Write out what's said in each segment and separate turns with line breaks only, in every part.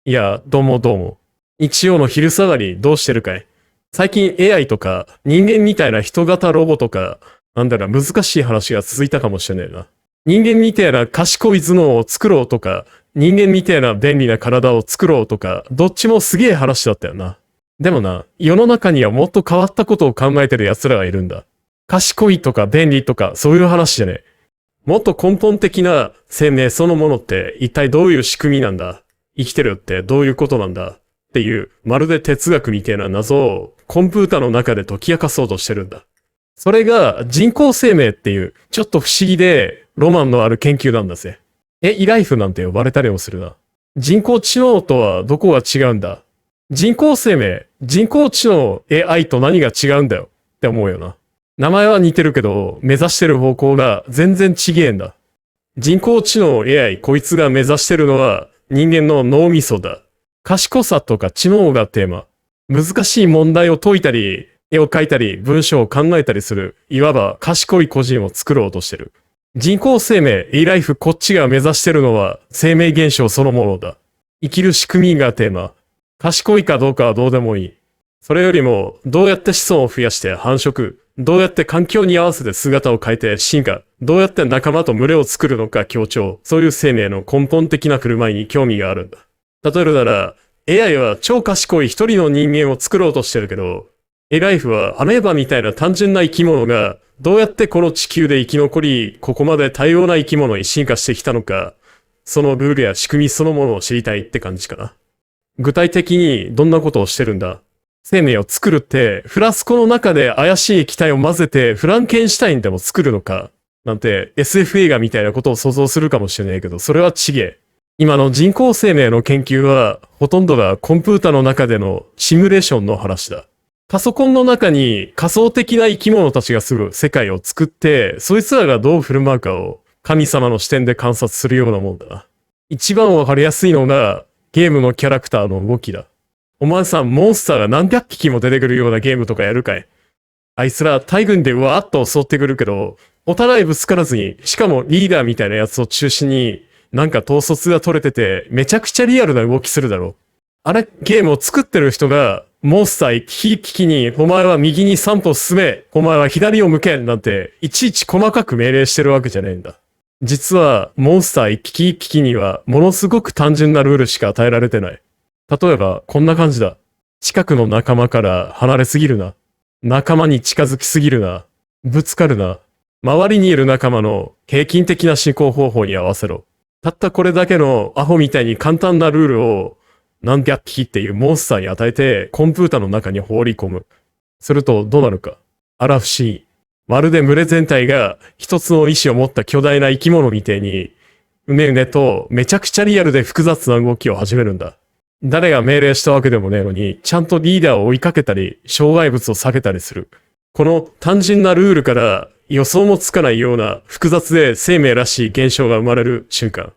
いや、どうもどうも。日曜の昼下がりどうしてるかい？最近 AI とか人間みたいな人型ロボとか、なんだろ難しい話が続いたかもしれないな。人間みたいな賢い頭脳を作ろうとか、人間みたいな便利な体を作ろうとか、どっちもすげえ話だったよな。でもな、世の中にはもっと変わったことを考えてる奴らがいるんだ。賢いとか便利とかそういう話じゃねえ。もっと根本的な生命そのものって一体どういう仕組みなんだ？生きてるってどういうことなんだっていう、まるで哲学みたいな謎をコンピュータの中で解き明かそうとしてるんだ。それが人工生命っていう、ちょっと不思議でロマンのある研究なんだぜ。イライフなんて呼ばれたりもするな。人工知能とはどこが違うんだ？人工生命、人工知能 AI と何が違うんだよって思うよな。名前は似てるけど、目指してる方向が全然違えんだ。人工知能 AI こいつが目指してるのは人間の脳みそだ。賢さとか知能がテーマ。難しい問題を解いたり、絵を描いたり、文章を考えたりする、いわば賢い個人を作ろうとしてる。人工生命、イライフこっちが目指してるのは生命現象そのものだ。生きる仕組みがテーマ。賢いかどうかはどうでもいい。それよりも、どうやって子孫を増やして繁殖、どうやって環境に合わせて姿を変えて進化、どうやって仲間と群れを作るのか強調、そういう生命の根本的な振る舞いに興味があるんだ。例えるなら、AI は超賢い一人の人間を作ろうとしてるけど、AI はアメーバみたいな単純な生き物が、どうやってこの地球で生き残り、ここまで多様な生き物に進化してきたのか、そのルールや仕組みそのものを知りたいって感じかな。具体的にどんなことをしてるんだ？生命を作るって、フラスコの中で怪しい液体を混ぜてフランケンシュタインでも作るのかなんて SF 映画みたいなことを想像するかもしれないけど、それはちげえ。今の人工生命の研究は、ほとんどがコンピュータの中でのシミュレーションの話だ。パソコンの中に仮想的な生き物たちが住む世界を作って、そいつらがどう振る舞うかを神様の視点で観察するようなもんだな。一番わかりやすいのが、ゲームのキャラクターの動きだ。お前さん、モンスターが何百匹も出てくるようなゲームとかやるかい？あいつら大群でわーっと襲ってくるけど、お互いぶつからずに、しかもリーダーみたいなやつを中心に、なんか統率が取れてて、めちゃくちゃリアルな動きするだろ。あれ、ゲームを作ってる人が、モンスター一匹一匹に、お前は右に3歩進め、お前は左を向け、なんて、いちいち細かく命令してるわけじゃねえんだ。実は、モンスター一匹一匹には、ものすごく単純なルールしか与えられてない。例えば、こんな感じだ。近くの仲間から離れすぎるな。仲間に近づきすぎるな。ぶつかるな。周りにいる仲間の平均的な思考方法に合わせろ。たったこれだけのアホみたいに簡単なルールを何百匹っていうモンスターに与えてコンピュータの中に放り込む。するとどうなるか。あら不思議。まるで群れ全体が一つの意志を持った巨大な生き物みたいに、うねうねとめちゃくちゃリアルで複雑な動きを始めるんだ。誰が命令したわけでもねえのに、ちゃんとリーダーを追いかけたり、障害物を避けたりする。この単純なルールから予想もつかないような複雑で生命らしい現象が生まれる瞬間。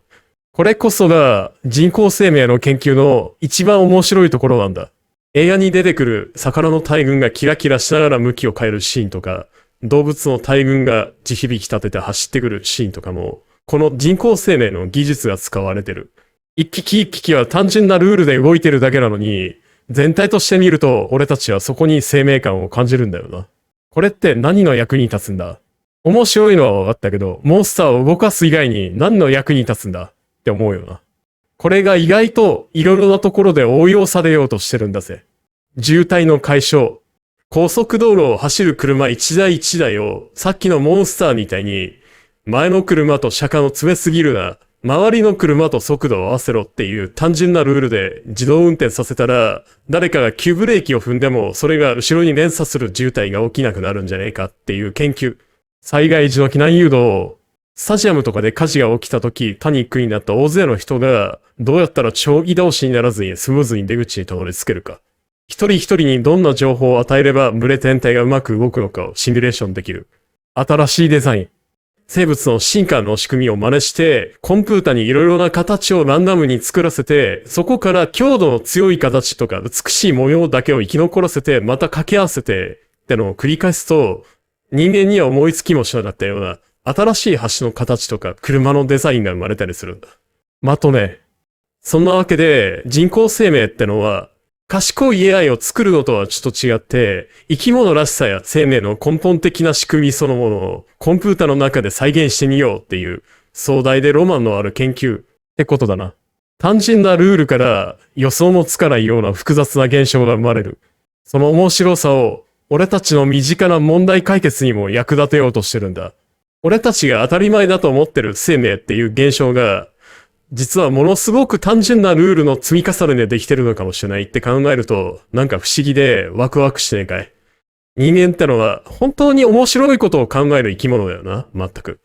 これこそが人工生命の研究の一番面白いところなんだ。映画に出てくる魚の大群がキラキラしながら向きを変えるシーンとか、動物の大群が地響き立てて走ってくるシーンとかも、この人工生命の技術が使われてる。一匹一匹は単純なルールで動いてるだけなのに、全体として見ると俺たちはそこに生命感を感じるんだよな。これって何の役に立つんだ？面白いのは分かったけど、モンスターを動かす以外に何の役に立つんだって思うよな。これが意外といろいろなところで応用されようとしてるんだぜ。渋滞の解消。高速道路を走る車一台一台をさっきのモンスターみたいに前の車と車間を詰めすぎるな。周りの車と速度を合わせろっていう単純なルールで自動運転させたら、誰かが急ブレーキを踏んでもそれが後ろに連鎖する渋滞が起きなくなるんじゃねえかっていう研究。災害時の避難誘導。スタジアムとかで火事が起きた時、パニックになった大勢の人が、どうやったら長移動しにならずにスムーズに出口にたどり着けるか。一人一人にどんな情報を与えれば群れ全体がうまく動くのかをシミュレーションできる。新しいデザイン。生物の進化の仕組みを真似して、コンピュータにいろいろな形をランダムに作らせて、そこから強度の強い形とか美しい模様だけを生き残らせて、また掛け合わせて、ってのを繰り返すと、人間には思いつきもしなかったような、新しい橋の形とか車のデザインが生まれたりするんだ。まとめ。そんなわけで、人工生命ってのは、賢い AI を作るのとはちょっと違って、生き物らしさや生命の根本的な仕組みそのものをコンピュータの中で再現してみようっていう壮大でロマンのある研究ってことだな。単純なルールから予想もつかないような複雑な現象が生まれる。その面白さを俺たちの身近な問題解決にも役立てようとしてるんだ。俺たちが当たり前だと思ってる生命っていう現象が、実はものすごく単純なルールの積み重ねでできてるのかもしれないって考えると、なんか不思議でワクワクしてねえかい。人間ってのは本当に面白いことを考える生き物だよな、全く。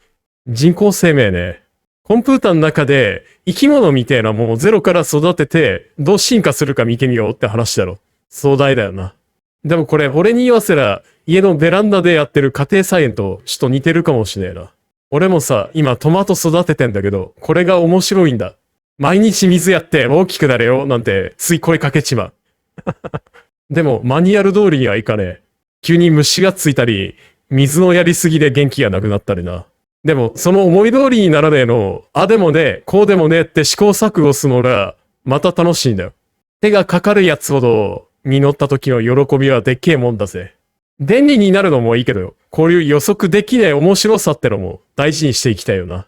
人工生命ね。コンピューターの中で生き物みたいなものをゼロから育ててどう進化するか見てみようって話だろ。壮大だよな。でもこれ俺に言わせら家のベランダでやってる家庭菜園とちょっと似てるかもしれねえな。俺もさ、今トマト育ててんだけど、これが面白いんだ。毎日水やって大きくなれよ、なんてつい声かけちまう。でもマニュアル通りにはいかねえ。急に虫がついたり、水のやりすぎで元気がなくなったりな。でも、その思い通りにならねえの、あでもねえ、こうでもねえって試行錯誤するのが、また楽しいんだよ。手がかかるやつほど、実った時の喜びはでっけえもんだぜ。便利になるのもいいけど、こういう予測できねえ面白さってのも大事にしていきたいよな。